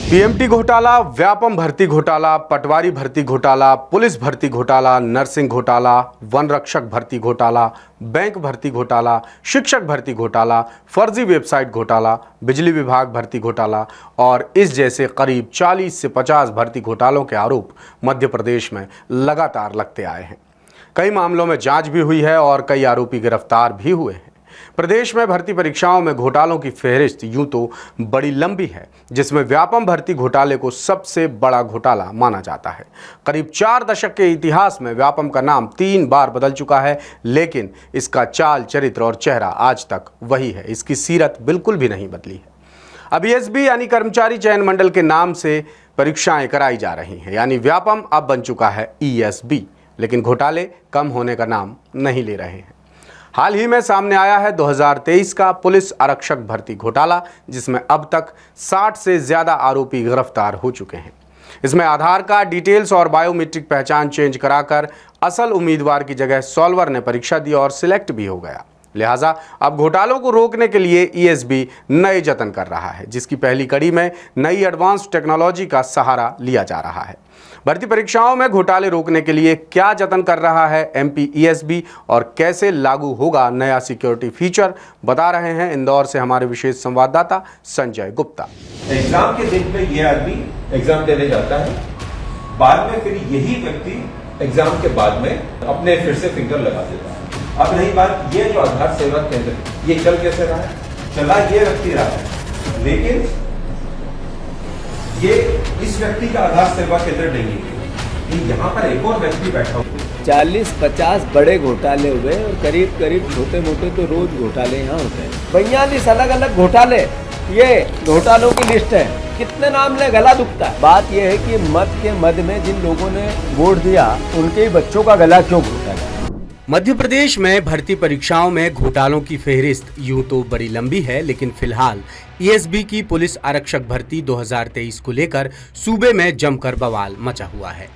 PMT घोटाला, व्यापम भर्ती घोटाला, पटवारी भर्ती घोटाला, पुलिस भर्ती घोटाला, नर्सिंग घोटाला, वन रक्षक भर्ती घोटाला, बैंक भर्ती घोटाला, शिक्षक भर्ती घोटाला, फर्जी वेबसाइट घोटाला, बिजली विभाग भर्ती घोटाला और इस जैसे करीब 40 से 50 भर्ती घोटालों के आरोप मध्य प्रदेश में लगातार लगते आए हैं। कई मामलों में जांच भी हुई है और कई आरोपी गिरफ्तार भी हुए हैं। प्रदेश में भर्ती परीक्षाओं में घोटालों की फेहरिस्त यूं तो बड़ी लंबी है, जिसमें व्यापम भर्ती घोटाले को सबसे बड़ा घोटाला माना जाता है। करीब 4 दशक के इतिहास में व्यापम का नाम 3 बार बदल चुका है, लेकिन इसका चाल, चरित्र और चेहरा आज तक वही है। इसकी सीरत बिल्कुल भी नहीं बदली है। अब ईएसबी यानी कर्मचारी चयन मंडल के नाम से परीक्षाएं कराई जा रही हैं, यानी व्यापम अब बन चुका है ईएसबी, लेकिन घोटाले कम होने का नाम नहीं ले रहे हैं। हाल ही में सामने आया है 2023 का पुलिस आरक्षक भर्ती घोटाला, जिसमें अब तक 60 से ज़्यादा आरोपी गिरफ्तार हो चुके हैं। इसमें आधार कार्ड डिटेल्स और बायोमेट्रिक पहचान चेंज कराकर असल उम्मीदवार की जगह सॉल्वर ने परीक्षा दी और सिलेक्ट भी हो गया। लिहाजा अब घोटालों को रोकने के लिए ईएसबी नए जतन कर रहा है, जिसकी पहली कड़ी में नई एडवांस टेक्नोलॉजी का सहारा लिया जा रहा है। भर्ती परीक्षाओं में घोटाले रोकने के लिए क्या जतन कर रहा है एमपी ईएसबी और कैसे लागू होगा नया सिक्योरिटी फीचर, बता रहे हैं इंदौर से हमारे विशेष संवाददाता संजय गुप्ता। एग्जाम के दिन में ये आदमी एग्जाम देने जाता है, बाद में फिर यही व्यक्ति एग्जाम के बाद में अपने फिर से फिंगर लगा देता है। अब रही बात, ये जो आधार सेवा केंद्र ये चल कैसे रहा है? चला ये व्यक्ति रहा है, लेकिन ये इस व्यक्ति का आधार सेवा केंद्र नहीं है। यहाँ पर एक और व्यक्ति बैठा हुआ। 40-50 बड़े घोटाले हुए और करीब करीब छोटे मोटे तो रोज घोटाले यहाँ होते हैं। 42 अलग अलग घोटाले, ये घोटालों की लिस्ट है। कितने नाम ले, गला दुखता है। बात यह है कि मत के मद में जिन लोगों ने वोट दिया उनके ही बच्चों का गला क्यों घोटा है। मध्य प्रदेश में भर्ती परीक्षाओं में घोटालों की फेहरिस्त यूं तो बड़ी लंबी है, लेकिन फिलहाल ईएसबी की पुलिस आरक्षक भर्ती 2023 को लेकर सूबे में जमकर बवाल मचा हुआ है।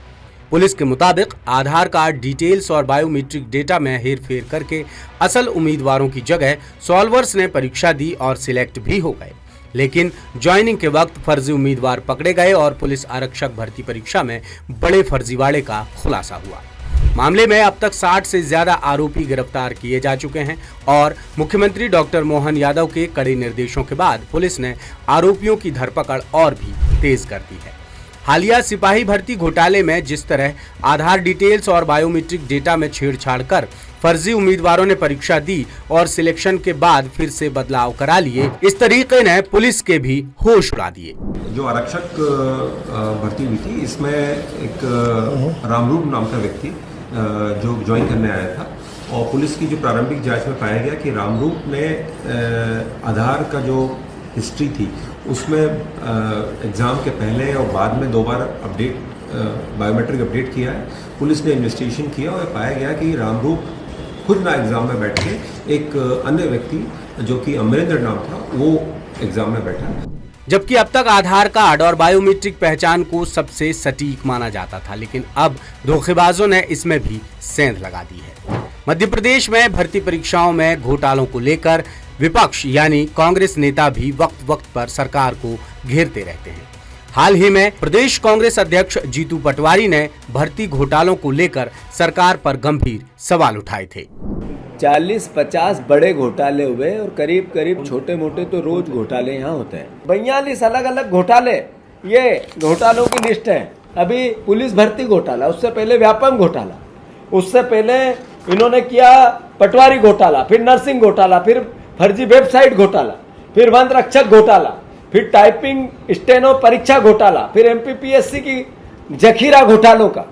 पुलिस के मुताबिक आधार कार्ड डिटेल्स और बायोमेट्रिक डेटा में हेरफेर करके असल उम्मीदवारों की जगह सॉल्वर्स ने परीक्षा दी और सिलेक्ट भी हो गए, लेकिन ज्वाइनिंग के वक्त फर्जी उम्मीदवार पकड़े गए और पुलिस आरक्षक भर्ती परीक्षा में बड़े फर्जीवाड़े का खुलासा हुआ। मामले में अब तक 60 से ज्यादा आरोपी गिरफ्तार किए जा चुके हैं और मुख्यमंत्री डॉक्टर मोहन यादव के कड़े निर्देशों के बाद पुलिस ने आरोपियों की धरपकड़ और भी तेज कर दी है। हालिया सिपाही भर्ती घोटाले में जिस तरह आधार डिटेल्स और बायोमेट्रिक डेटा में छेड़छाड़ कर फर्जी उम्मीदवारों ने परीक्षा दी और सिलेक्शन के बाद फिर से बदलाव करा लिए, इस तरीके ने पुलिस के भी होश उड़ा दिए। जो आरक्षक भर्ती हुई थी, इसमें एक रामरूप नाम का व्यक्ति जो ज्वाइन करने आया था और पुलिस की जो प्रारंभिक जांच में पाया गया कि रामरूप ने आधार का जो हिस्ट्री थी उसमें एग्ज़ाम के पहले और बाद में 2 बार अपडेट बायोमेट्रिक अपडेट किया है। पुलिस ने इन्वेस्टिगेशन किया और पाया गया कि रामरूप खुद ना एग्ज़ाम में बैठ के एक अन्य व्यक्ति जो कि अमरेंद्र नाम था वो एग्ज़ाम में बैठा। जबकि अब तक आधार कार्ड और बायोमेट्रिक पहचान को सबसे सटीक माना जाता था, लेकिन अब धोखेबाजों ने इसमें भी सेंध लगा दी है। मध्य प्रदेश में भर्ती परीक्षाओं में घोटालों को लेकर विपक्ष यानी कांग्रेस नेता भी वक्त वक्त पर सरकार को घेरते रहते हैं। हाल ही में प्रदेश कांग्रेस अध्यक्ष जीतू पटवारी ने भर्ती घोटालों को लेकर सरकार पर गंभीर सवाल उठाए थे। 40-50 बड़े घोटाले हुए और करीब करीब छोटे मोटे तो रोज घोटाले यहाँ होते हैं। 42 अलग अलग घोटाले, ये घोटालों की लिस्ट है। अभी पुलिस भर्ती घोटाला, उससे पहले व्यापम घोटाला, उससे पहले इन्होंने किया पटवारी घोटाला, फिर नर्सिंग घोटाला, फिर फर्जी वेबसाइट घोटाला, फिर वन रक्षक घोटाला, फिर टाइपिंग स्टेनो परीक्षा घोटाला, फिर एमपीपीएससी की जखीरा घोटालों का,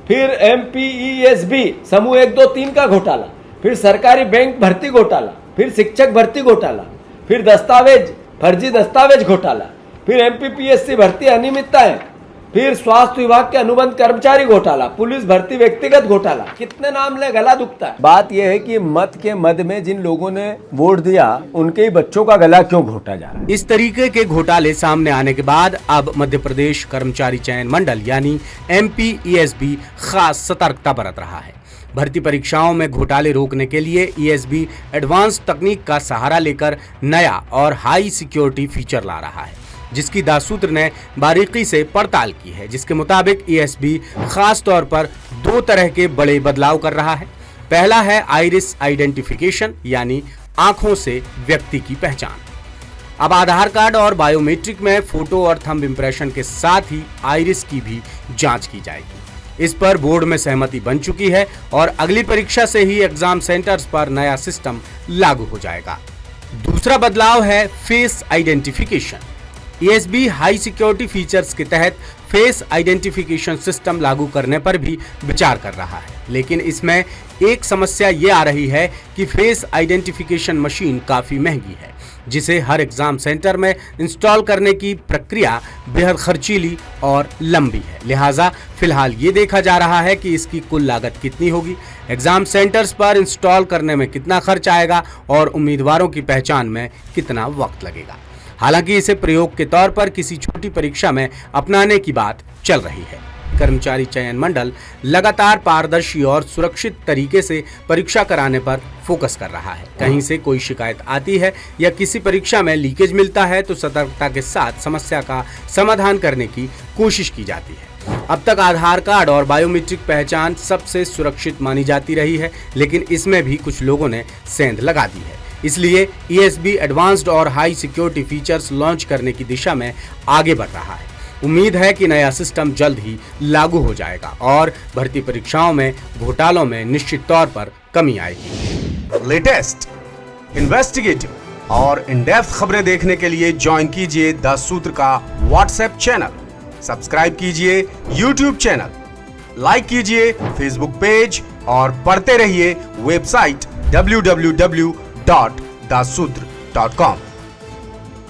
फिर एमपीईएसबी समूह 1, 2, 3 का घोटाला, फिर सरकारी बैंक भर्ती घोटाला, फिर शिक्षक भर्ती घोटाला, फिर दस्तावेज फर्जी दस्तावेज घोटाला, फिर एमपीपीएससी भर्ती अनियमितताएं, फिर स्वास्थ्य विभाग के अनुबंध कर्मचारी घोटाला, पुलिस भर्ती व्यक्तिगत घोटाला। कितने नाम ले, गला दुखता है। बात यह है कि मत के मद में जिन लोगों ने वोट दिया उनके ही बच्चों का गला क्यों घोटा जा रहा है। इस तरीके के घोटाले सामने आने के बाद अब मध्य प्रदेश कर्मचारी चयन मंडल यानी एमपीईएसबी खास सतर्कता बरत रहा है। भर्ती परीक्षाओं में घोटाले रोकने के लिए ईएसबी एडवांस तकनीक का सहारा लेकर नया और हाई सिक्योरिटी फीचर ला रहा है। जिसकी दासूत्र ने बारीकी से पड़ताल की है, जिसके मुताबिक ईएसबी खास तौर पर 2 तरह के बड़े बदलाव कर रहा है। पहला है आइरिस आइडेंटिफिकेशन, यानी आंखों से व्यक्ति की पहचान। अब आधार कार्ड और बायोमेट्रिक में फोटो और थंब इंप्रेशन के साथ ही आइरिस की भी जांच की जाएगी। इस पर बोर्ड में सहमति बन चुकी है और अगली परीक्षा से ही एग्जाम सेंटर्स पर नया सिस्टम लागू हो जाएगा। दूसरा बदलाव है face identification. ESB high security features के तहत फेस आइडेंटिफिकेशन सिस्टम लागू करने पर भी विचार कर रहा है, लेकिन इसमें एक समस्या ये आ रही है कि फेस आइडेंटिफिकेशन मशीन काफ़ी महंगी है, जिसे हर एग्जाम सेंटर में इंस्टॉल करने की प्रक्रिया बेहद खर्चीली और लंबी है। लिहाजा फिलहाल ये देखा जा रहा है कि इसकी कुल लागत कितनी होगी, एग्जाम सेंटर्स पर इंस्टॉल करने में कितना खर्च आएगा और उम्मीदवारों की पहचान में कितना वक्त लगेगा। हालांकि इसे प्रयोग के तौर पर किसी छोटी परीक्षा में अपनाने की बात चल रही है। कर्मचारी चयन मंडल लगातार पारदर्शी और सुरक्षित तरीके से परीक्षा कराने पर फोकस कर रहा है। कहीं से कोई शिकायत आती है या किसी परीक्षा में लीकेज मिलता है तो सतर्कता के साथ समस्या का समाधान करने की कोशिश की जाती है। अब तक आधार कार्ड और बायोमेट्रिक पहचान सबसे सुरक्षित मानी जाती रही है, लेकिन इसमें भी कुछ लोगों ने सेंध लगा दी है। इसलिए ईएसबी एडवांस्ड और हाई सिक्योरिटी फीचर्स लॉन्च करने की दिशा में आगे बढ़ रहा है। उम्मीद है कि नया सिस्टम जल्द ही लागू हो जाएगा और भर्ती परीक्षाओं में घोटालों में निश्चित तौर पर कमी आएगी। लेटेस्ट, इन्वेस्टिगेटिव और इन डेप्थ खबरें देखने के लिए ज्वाइन कीजिए द सूत्र का व्हाट्सएप चैनल, सब्सक्राइब कीजिए यूट्यूब चैनल, लाइक कीजिए फेसबुक पेज और पढ़ते रहिए वेबसाइट www.dasudr.com।